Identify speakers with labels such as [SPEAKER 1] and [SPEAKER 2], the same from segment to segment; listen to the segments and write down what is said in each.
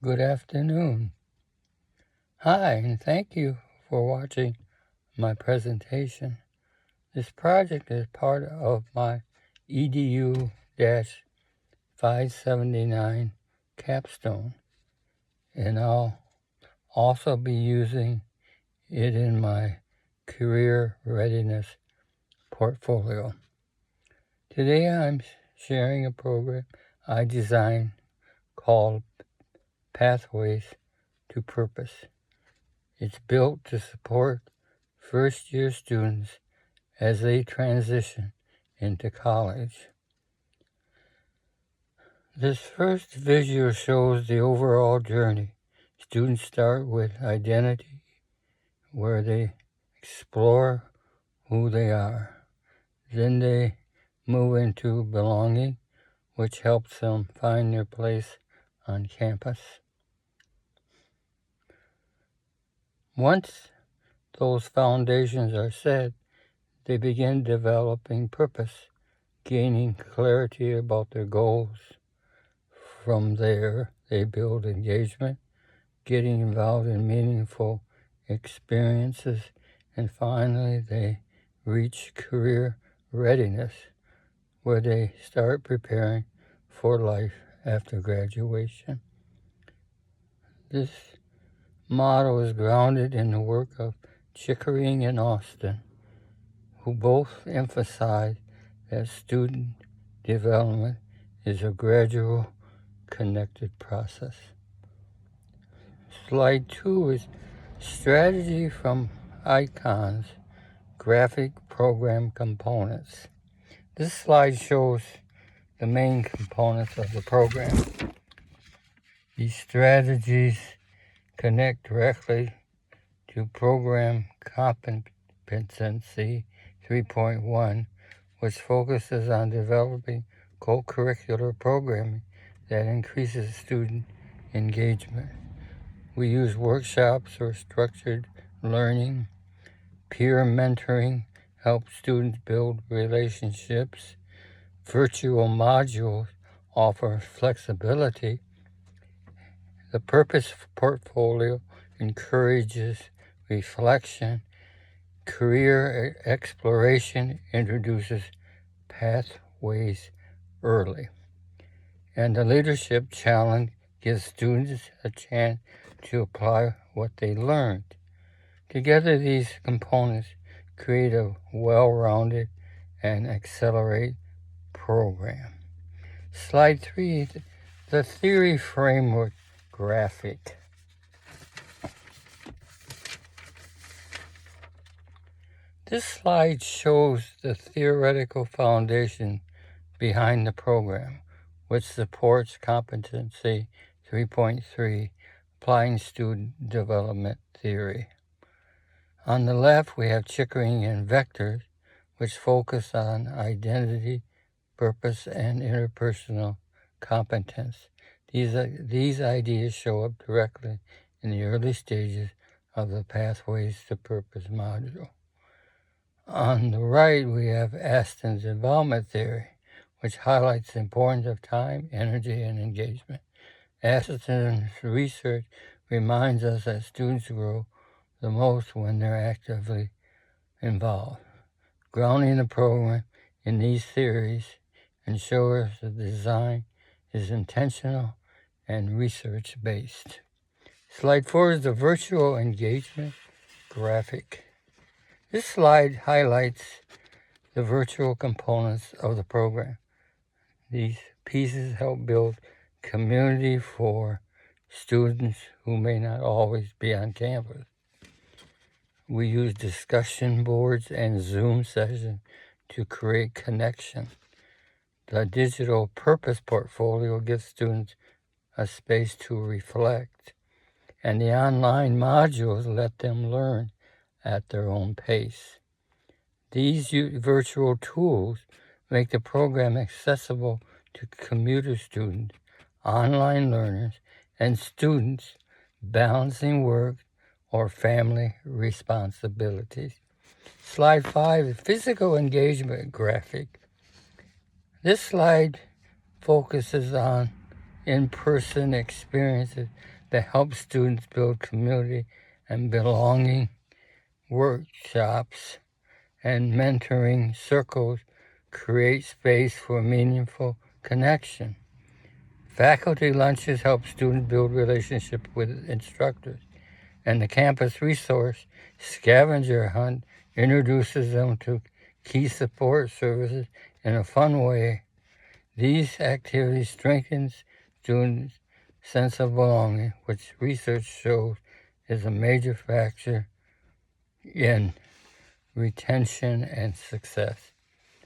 [SPEAKER 1] Good afternoon. Hi, and thank you for watching my presentation. This project is part of my EDU-579 capstone, and I'll also be using it in my career readiness portfolio. Today I'm sharing a program I designed called Pathways to Purpose. It's built to support first-year students as they transition into college. This first visual shows the overall journey. Students start with identity, where they explore who they are. Then they move into belonging, which helps them find their place on campus. Once those foundations are set, they begin developing purpose, gaining clarity about their goals. From there, they build engagement, getting involved in meaningful experiences, and finally they reach career readiness, where they start preparing for life after graduation. This model is grounded in the work of Chickering and Austin, who both emphasize that student development is a gradual, connected process. Slide 2 is strategy from icons, graphic program components. This slide shows the main components of the program. These strategies connect directly to Program Competency 3.1, which focuses on developing co-curricular programming that increases student engagement. We use workshops or structured learning. Peer mentoring helps students build relationships. Virtual modules offer flexibility. The purpose portfolio encourages reflection. Career exploration introduces pathways early. And the leadership challenge gives students a chance to apply what they learned. Together, these components create a well-rounded and accelerate program. Slide 3, the theory framework graphic. This slide shows the theoretical foundation behind the program, which supports Competency 3.3, applying student development theory. On the left, we have Chickering and Vectors, which focus on identity, purpose, and interpersonal competence. These ideas show up directly in the early stages of the Pathways to Purpose module. On the right, we have Austin's involvement theory, which highlights the importance of time, energy, and engagement. Austin's research reminds us that students grow the most when they're actively involved. Grounding the program in these theories ensures the design is intentional and research-based. Slide 4 is the virtual engagement graphic. This slide highlights the virtual components of the program. These pieces help build community for students who may not always be on campus. We use discussion boards and Zoom sessions to create connection. The digital purpose portfolio gives students a space to reflect, and the online modules let them learn at their own pace. These virtual tools make the program accessible to commuter students, online learners, and students balancing work or family responsibilities. Slide 5, physical engagement graphic. This slide focuses on in-person experiences that help students build community and belonging. Workshops and mentoring circles create space for meaningful connection. Faculty lunches help students build relationships with instructors, and the campus resource scavenger hunt introduces them to key support services in a fun way. These activities strengthen students' sense of belonging, which research shows is a major factor in retention and success.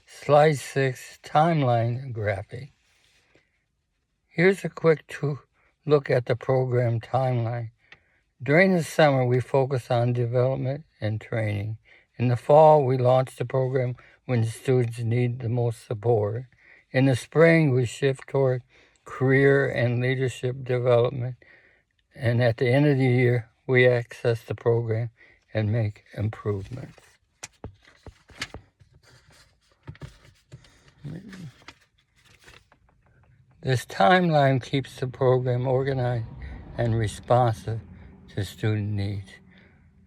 [SPEAKER 1] Slide 6, timeline graphic. Here's a quick look at the program timeline. During the summer, we focus on development and training. In the fall, we launch the program when students need the most support. In the spring, we shift toward career and leadership development. And at the end of the year, we access the program and make improvements. This timeline keeps the program organized and responsive to student needs.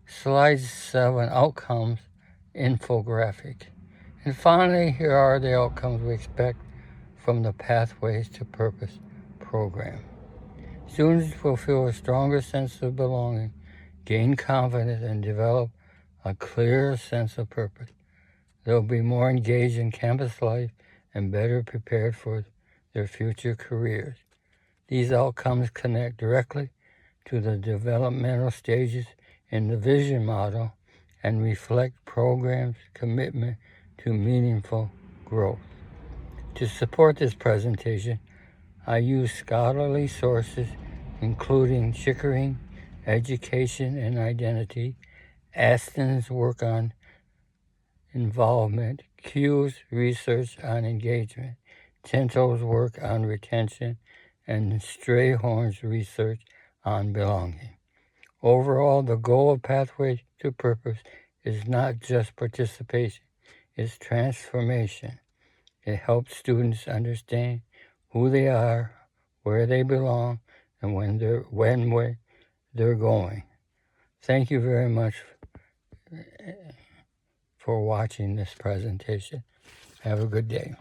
[SPEAKER 1] Slide 7, outcomes infographic. And finally, here are the outcomes we expect from the Pathways to Purpose program. Students will feel a stronger sense of belonging, gain confidence, and develop a clearer sense of purpose. They'll be more engaged in campus life and better prepared for their future careers. These outcomes connect directly to the developmental stages in the vision model and reflect programs' commitment to meaningful growth. To support this presentation, I use scholarly sources including Chickering, Education and Identity, Aston's work on involvement, Q's research on engagement, Tinto's work on retention, and Strayhorn's research on belonging. Overall, the goal of Pathways to Purpose is not just participation, it's transformation. It helps students understand who they are, where they belong, and when they're going. Thank you very much for watching this presentation. Have a good day.